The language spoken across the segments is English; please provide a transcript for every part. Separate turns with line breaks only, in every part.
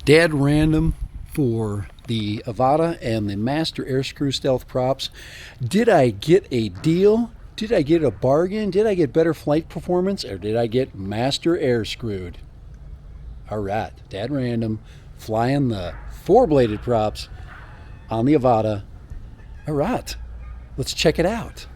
Dad random for the AVATA and the Master Airscrew Stealth props. Did I get a deal? Did I get a bargain? Did I get better flight performance, or did I get Master Airscrewed? All right, Dad random flying the four-bladed props on the AVATA. All right, let's check it out.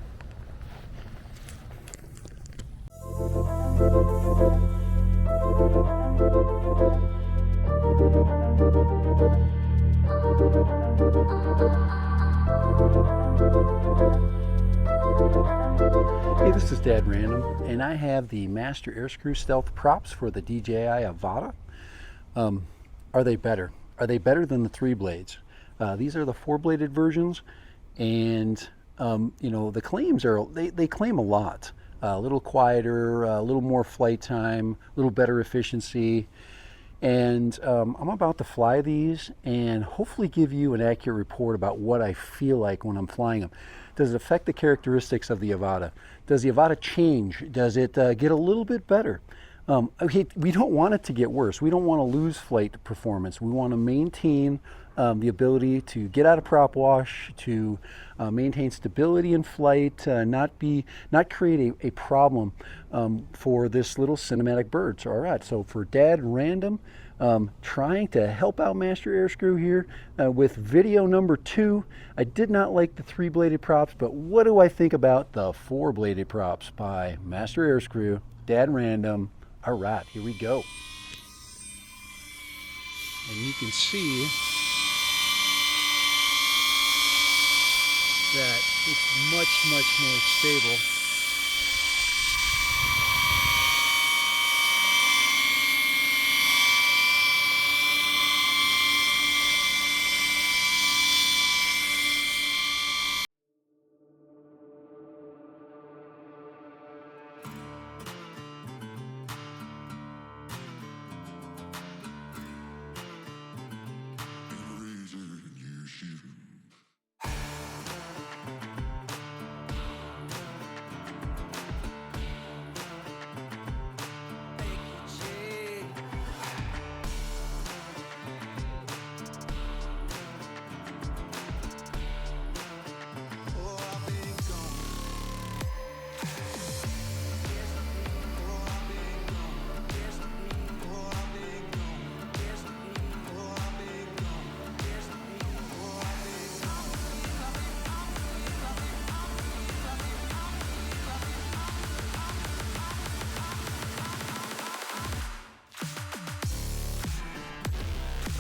Hey, this is Dad Random, and I have the Master Airscrew Stealth props for the DJI AVATA. Are they better? Are they better than the three blades? These are the four-bladed versions, and you know, the claims are, they claim a lot. A little quieter, a little more flight time, a little better efficiency. And I'm about to fly these and hopefully give you an accurate report about what I feel like when I'm flying them. Does it affect the characteristics of the AVATA? Does the AVATA change? Does it get a little bit better? Okay, we don't want it to get worse. We don't want to lose flight performance. We want to maintain the ability to get out of prop wash, to maintain stability in flight, not create a problem for this little cinematic bird. So, all right, so for Dad Random, trying to help out Master Airscrew here with video number 2. I did not like the three-bladed props, but what do I think about the four-bladed props by Master Airscrew, Dad Random? All right, here we go. And you can see that it's much more stable.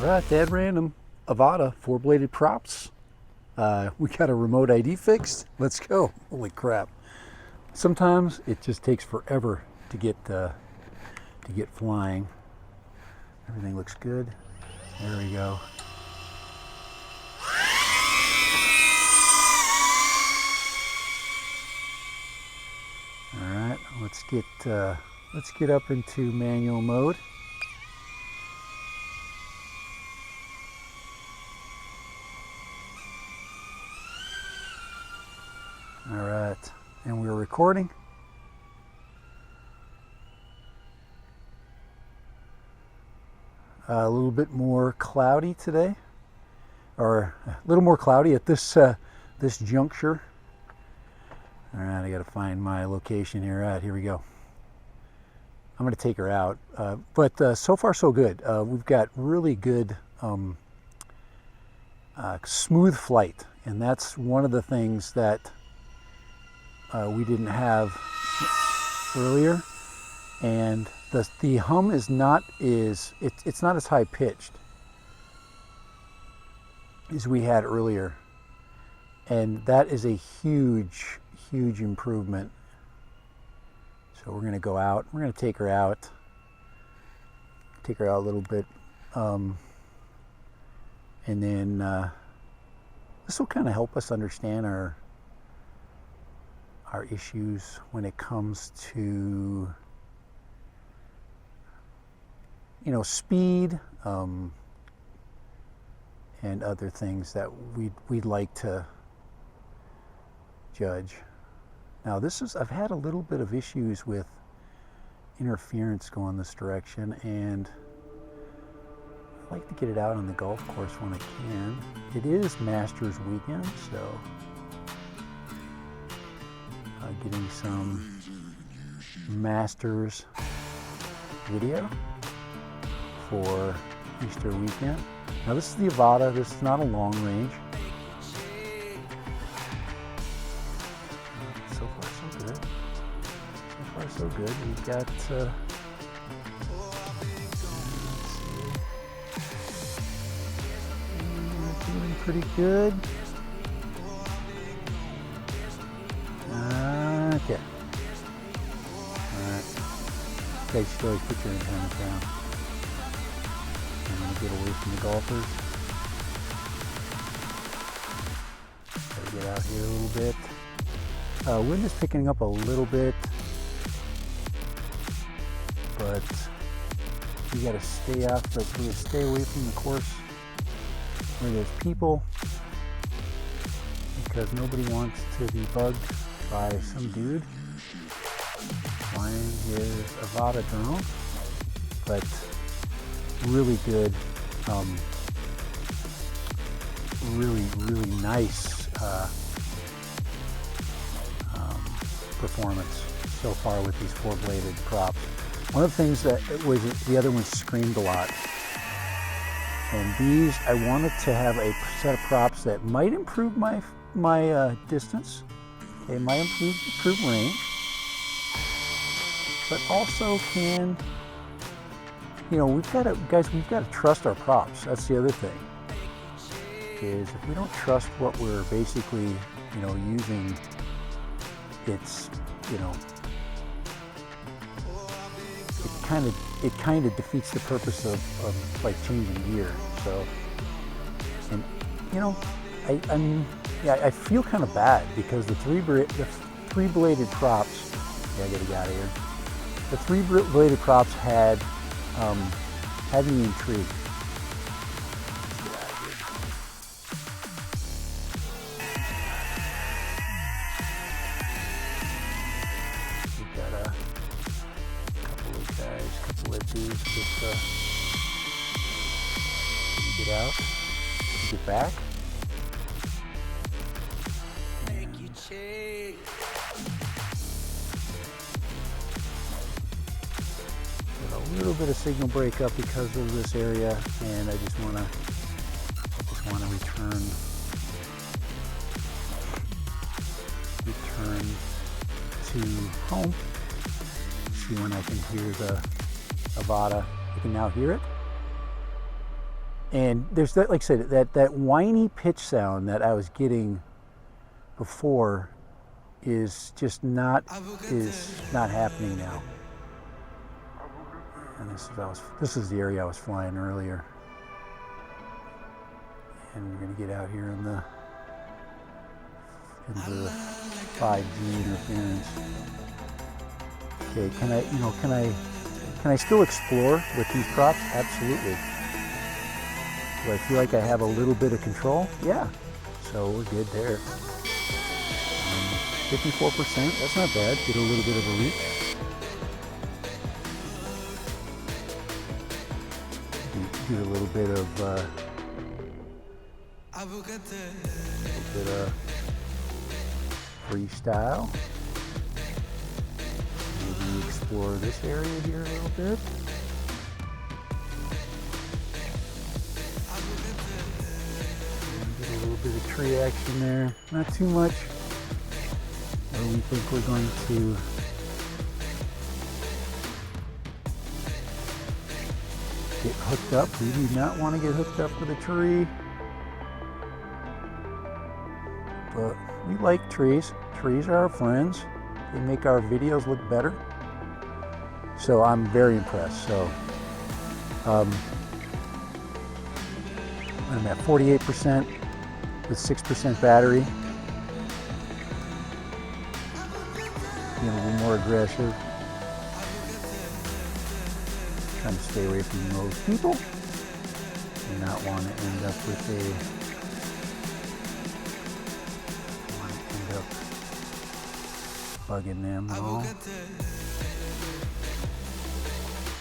All right, Dad Random, AVATA, four-bladed props. We got a remote ID fixed. Let's go. Holy crap. Sometimes it just takes forever to get flying. Everything looks good. There we go. All right, let's get up into manual mode. All right, and we're recording. A little bit more cloudy today, or a little more cloudy at this this juncture. All right, I got to find my location here. All right, here we go. I'm going to take her out, but so far so good. We've got really good smooth flight, and that's one of the things that we didn't have earlier, and the hum is not it's not as high pitched as we had earlier, and that is a huge improvement. So we're going to go out. We're going to take her out a little bit, and then this will kind of help us understand our issues when it comes to, you know, speed and other things that we'd like to judge. Now I've had a little bit of issues with interference going this direction, and I'd like to get it out on the golf course when I can. It is Masters weekend, so getting some Masters video for Easter weekend. Now this is the AVATA. This is not a long range. So far so good. So far so good. We've got doing pretty good. Okay. Alright. Okay, you should always put your antenna down. I'm going to get away from the golfers. Gotta get out here a little bit. Wind is picking up a little bit, but you gotta stay stay away from the course where there's people, because nobody wants to be bugged by some dude flying his AVATA drone. But really good, really nice performance so far with these four-bladed props. One of the things that was the other one screamed a lot, and these I wanted to have a set of props that might improve my distance. They might improve range, but also can, you know, we've got to trust our props. That's the other thing, is if we don't trust what we're basically, you know, using, it's, you know, it kind of defeats the purpose of like changing gear. So, and you know, I feel kind of bad because the three-bladed props. Yeah, I gotta get out of here. The three-bladed props had me intrigued. We've got a couple of guys, couple of dudes just get out, get back. A little bit of signal breakup because of this area, and I just want to return to home. See when I can hear the AVATA. I can now hear it, and there's that, like I said, that whiny pitch sound that I was getting before is just not happening now. And this is the area I was flying earlier. And we're going to get out here in the 5G interference. Okay, can I still explore with these props? Absolutely. Do I feel like I have a little bit of control? Yeah. So we're good there. 54%, that's not bad. Get a little bit of a reach. Do a little bit of freestyle. Maybe explore this area here a little bit. Get a little bit of tree action there. Not too much. Or we think we're going to get hooked up. We do not want to get hooked up with a tree. But we like trees. Trees are our friends. They make our videos look better. So I'm very impressed. So I'm at 48% with 6% battery. Being a little more aggressive. Trying to stay away from those people. Do not want to end up with bugging them at all.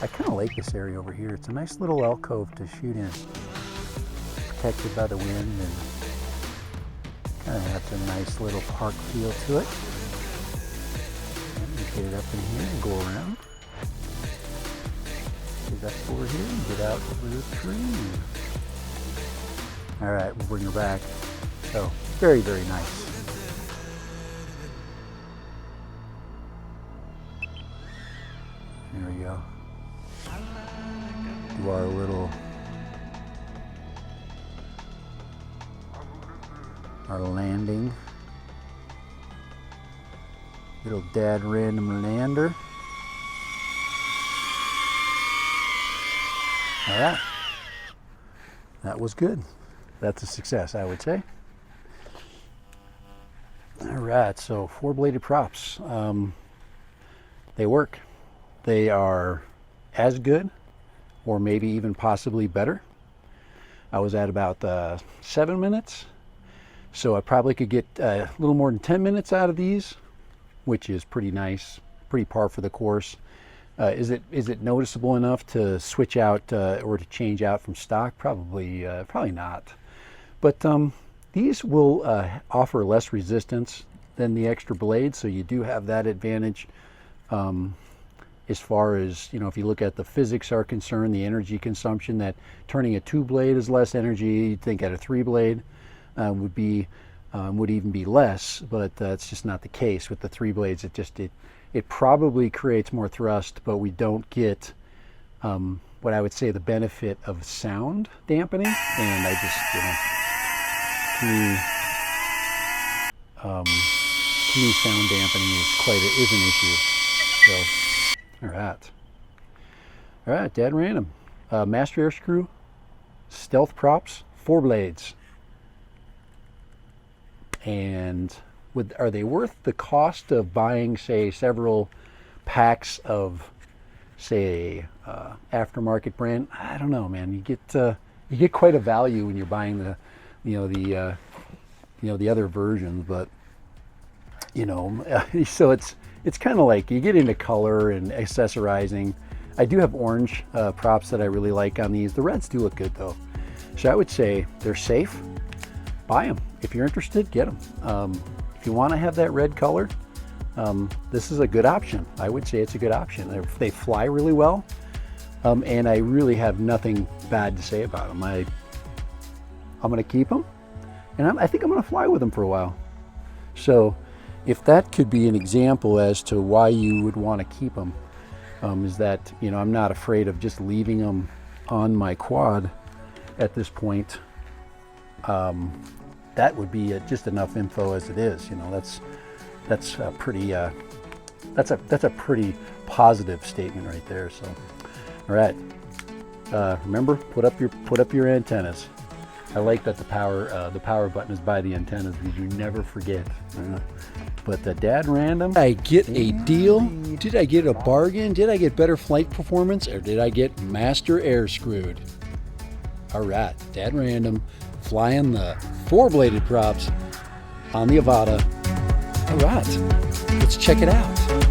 I kind of like this area over here. It's a nice little alcove to shoot in. Protected by the wind and kind of has a nice little park feel to it. And we get it up in here and go around. Get up over here and get out over the tree. All right, we'll bring her back. So, very, very nice. There we go. Do our landing. Little dad random lander. All right. That was good. That's a success, I would say. All right, so 4-bladed props. They work. They are as good, or maybe even possibly better. I was at about 7 minutes, so I probably could get a little more than 10 minutes out of these, which is pretty nice, pretty par for the course. Is it noticeable enough to switch out or to change out from stock? Probably not. But these will offer less resistance than the extra blade, so you do have that advantage. As far as, you know, if you look at the physics are concerned, the energy consumption, that turning a 2-blade is less energy. You'd think at a 3-blade would even be less, but it's just not the case with the 3 blades. It probably creates more thrust, but we don't get what I would say the benefit of sound dampening. And I just, to me, sound dampening is an issue. So. All right, dead random. Master Airscrew, stealth props, 4 blades. And are they worth the cost of buying, say, several packs of, say, aftermarket brand? I don't know, man. You get quite a value when you're buying the other versions, but so it's kind of like you get into color and accessorizing. I do have orange props that I really like on these. The reds do look good though. So I would say they're safe. Buy them. If you're interested, get them. If you want to have that red color, this is a good option. I would say it's a good option. They fly really well, and I really have nothing bad to say about them. I'm going to keep them, and I think I'm going to fly with them for a while. So if that could be an example as to why you would want to keep them, is that, I'm not afraid of just leaving them on my quad at this point. That would be just enough info as it is. That's a pretty positive statement right there. So, all right, remember, put up your antennas. I like that the power button is by the antennas because you never forget. But the dad random. Did I get a deal? Did I get a bargain? Did I get better flight performance, or did I get Master Airscrewed? All right, dad random, flying the 4-bladed props on the AVATA. All right, let's check it out.